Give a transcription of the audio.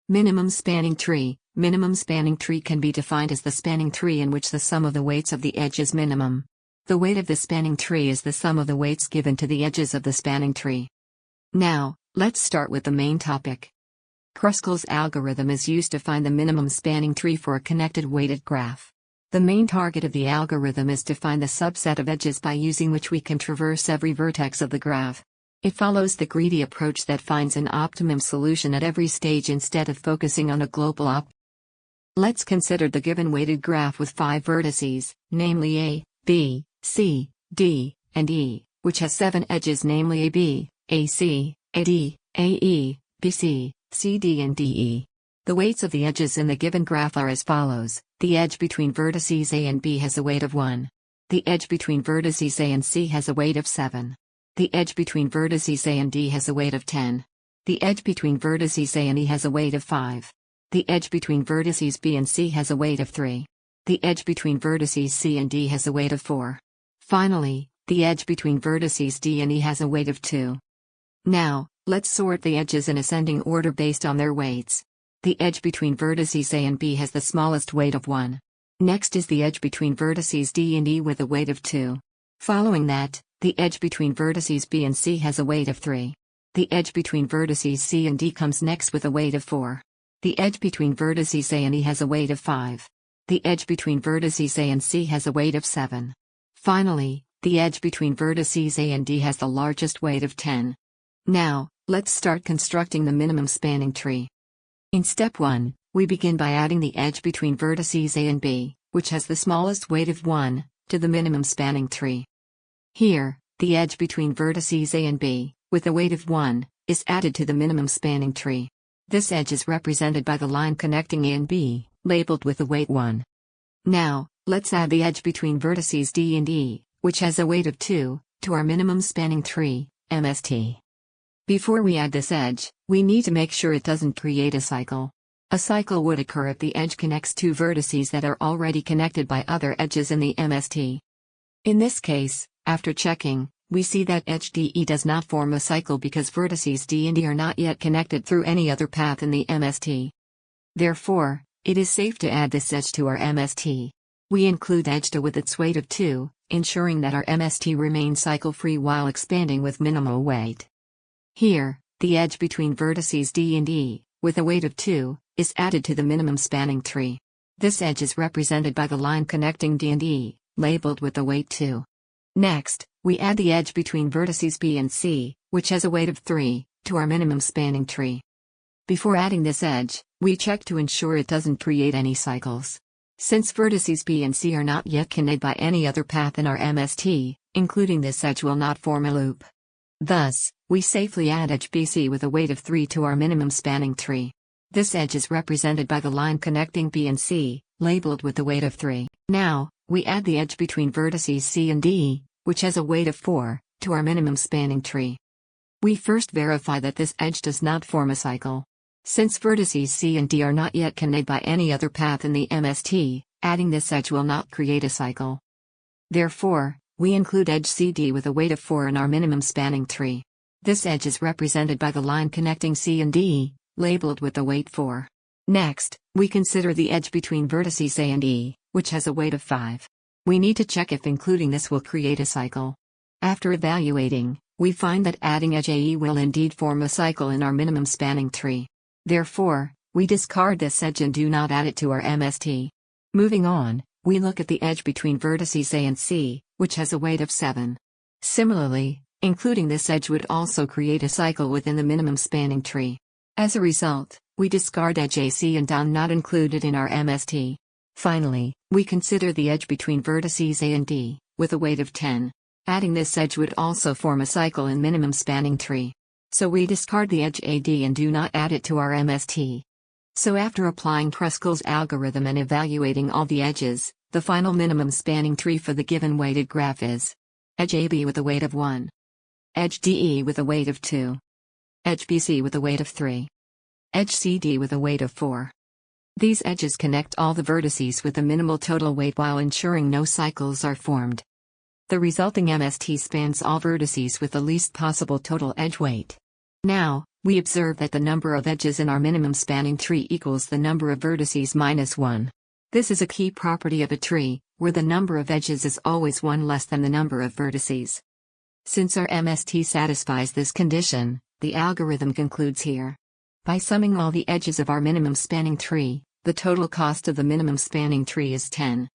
Minimum spanning tree. Minimum spanning tree can be defined as the spanning tree in which the sum of the weights of the edge is minimum. The weight of the spanning tree is the sum of the weights given to the edges of the spanning tree. Now, let's start with the main topic. Kruskal's algorithm is used to find the minimum spanning tree for a connected weighted graph. The main target of the algorithm is to find the subset of edges by using which we can traverse every vertex of the graph. It follows the greedy approach that finds an optimum solution at every stage instead of focusing on a global op. Let's consider the given weighted graph with 5 vertices, namely A, B, C, D, and E, which has 7 edges, namely AB, AC, AD, AE, BC, CD, and DE. The weights of the edges in the given graph are as follows. The edge between vertices A and B has a weight of 1. The edge between vertices A and C has a weight of 7. The edge between vertices A and D has a weight of 10. The edge between vertices A and E has a weight of 5. The edge between vertices B and C has a weight of 3. The edge between vertices C and D has a weight of 4. Finally, the edge between vertices D and E has a weight of 2. Now, let's sort the edges in ascending order based on their weights. The edge between vertices A and B has the smallest weight of 1. Next is the edge between vertices D and E with a weight of 2. Following that, the edge between vertices B and C has a weight of 3. The edge between vertices C and D comes next with a weight of 4. The edge between vertices A and E has a weight of 5. The edge between vertices A and C has a weight of 7. Finally, the edge between vertices A and D has the largest weight of 10. Now, let's start constructing the minimum spanning tree. In step 1, we begin by adding the edge between vertices A and B, which has the smallest weight of 1, to the minimum spanning tree. Here, the edge between vertices A and B, with a weight of 1, is added to the minimum spanning tree. This edge is represented by the line connecting A and B, labeled with the weight 1. Now, let's add the edge between vertices D and E, which has a weight of 2, to our minimum spanning tree, MST. Before we add this edge, we need to make sure it doesn't create a cycle. A cycle would occur if the edge connects 2 vertices that are already connected by other edges in the MST. In this case, after checking, we see that edge DE does not form a cycle because vertices D and E are not yet connected through any other path in the MST. Therefore, it is safe to add this edge to our MST. We include edge D with its weight of 2, ensuring that our MST remains cycle-free while expanding with minimal weight. Here, the edge between vertices D and E, with a weight of 2, is added to the minimum spanning tree. This edge is represented by the line connecting D and E, labeled with the weight 2. Next, we add the edge between vertices B and C, which has a weight of 3, to our minimum spanning tree. Before adding this edge, we check to ensure it doesn't create any cycles. Since vertices B and C are not yet connected by any other path in our MST, including this edge will not form a loop. Thus, we safely add edge BC with a weight of 3 to our minimum spanning tree. This edge is represented by the line connecting B and C, labeled with the weight of 3. Now, we add the edge between vertices C and D, which has a weight of 4, to our minimum spanning tree. We first verify that this edge does not form a cycle. Since vertices C and D are not yet connected by any other path in the MST, adding this edge will not create a cycle. Therefore, we include edge CD with a weight of 4 in our minimum spanning tree. This edge is represented by the line connecting C and D, labeled with the weight 4. Next, we consider the edge between vertices A and E, which has a weight of 5. We need to check if including this will create a cycle. After evaluating, we find that adding edge AE will indeed form a cycle in our minimum spanning tree. Therefore, we discard this edge and do not add it to our MST. Moving on, we look at the edge between vertices A and C, which has a weight of 7. Similarly, including this edge would also create a cycle within the minimum spanning tree. As a result, we discard edge AC and DON not included in our MST. Finally, we consider the edge between vertices A and D, with a weight of 10. Adding this edge would also form a cycle in minimum spanning tree. So we discard the edge AD and do not add it to our MST. So after applying Kruskal's algorithm and evaluating all the edges, the final minimum spanning tree for the given weighted graph is edge AB with a weight of 1. Edge DE with a weight of 2. Edge BC with a weight of 3. Edge CD with a weight of 4. These edges connect all the vertices with a minimal total weight while ensuring no cycles are formed. The resulting MST spans all vertices with the least possible total edge weight. Now, We observe that the number of edges in our minimum spanning tree equals the number of vertices minus 1. This is a key property of a tree, where the number of edges is always 1 less than the number of vertices. Since our MST satisfies this condition, the algorithm concludes here. By summing all the edges of our minimum spanning tree, the total cost of the minimum spanning tree is 10.